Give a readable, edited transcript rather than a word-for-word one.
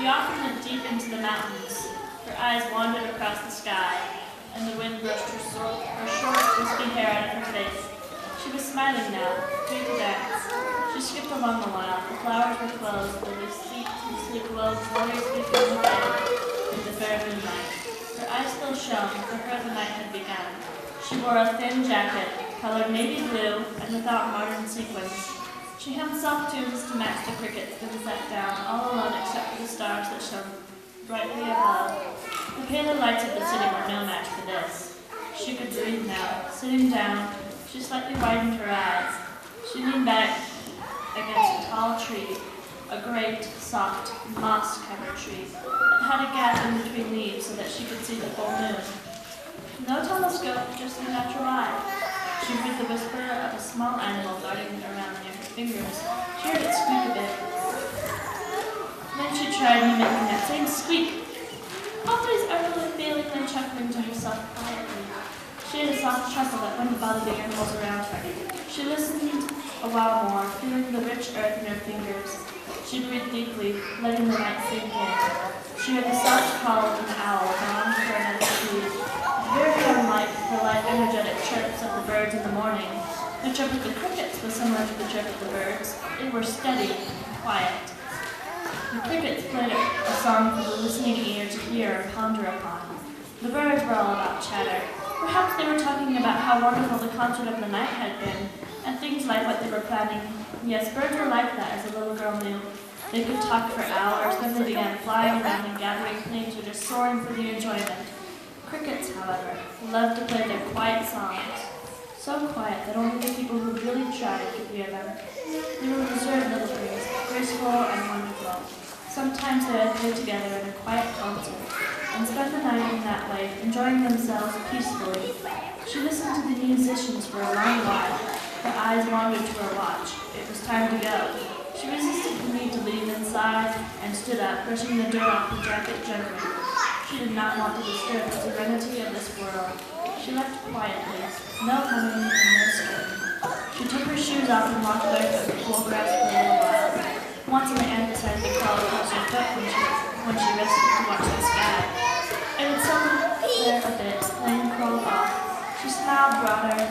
She often looked deep into the mountains. Her eyes wandered across the sky, and the wind brushed her short, wispy hair out of her face. She was smiling now, free to dance. She skipped along a while. The flowers were closed, but their ceaselessly glowed gloriously from within in the fair moonlight. Her eyes still shone, for her the night had begun. She wore a thin jacket, colored navy blue, and without modern sequins. She hummed soft tunes to match the crickets, then sat down, all alone except for the stars that shone brightly above. The paler lights of the city were no match for this. She could breathe now. Sitting down, she slightly widened her eyes. She leaned back against a tall tree, a great, soft, moss-covered tree that had a gap in between leaves so that she could see the full moon. No telescope, just the natural eye. She heard the whisper of a small animal darting around near her fingers. She heard it squeak a bit. Then she tried mimicking that same squeak, always utterly failing and chuckling to herself quietly. She had a soft chuckle that wouldn't bother the animals around her. She listened a while more, feeling the rich earth in her fingers. She breathed deeply, letting the night sink in. She heard the soft call of an owl bound for another tree. Very unlike the light, energetic chirps of the birds in the morning, the chirp of the crickets was similar to the chirp of the birds. They were steady and quiet. The crickets played a song for the listening ear to hear and ponder upon. The birds were all about chatter. Perhaps they were talking about how wonderful the concert of the night had been, and things like what they were planning. Yes, birds were like that, as the little girl knew. They could talk for hours, then they began flying around and gathering things or just soaring for the enjoyment. Crickets, however, loved to play their quiet songs. So quiet that only the people who really tried could hear them. They were reserved little things, graceful and wonderful. Sometimes they would play together in a quiet concert and spend the night in that way, enjoying themselves peacefully. She listened to the musicians for a long while. Her eyes wandered to her watch. It was time to go. She resisted the need to leave inside and stood up, brushing the dirt off the jacket gently. She did not want to disturb the serenity of this world. She left quietly, no humming and no skirting. She took her shoes off and walked barefoot the cool grass for a little while. Once an ant decided to crawl across her foot when she rested to watch the sky. It would settle there a bit, then crawled off. She smiled broader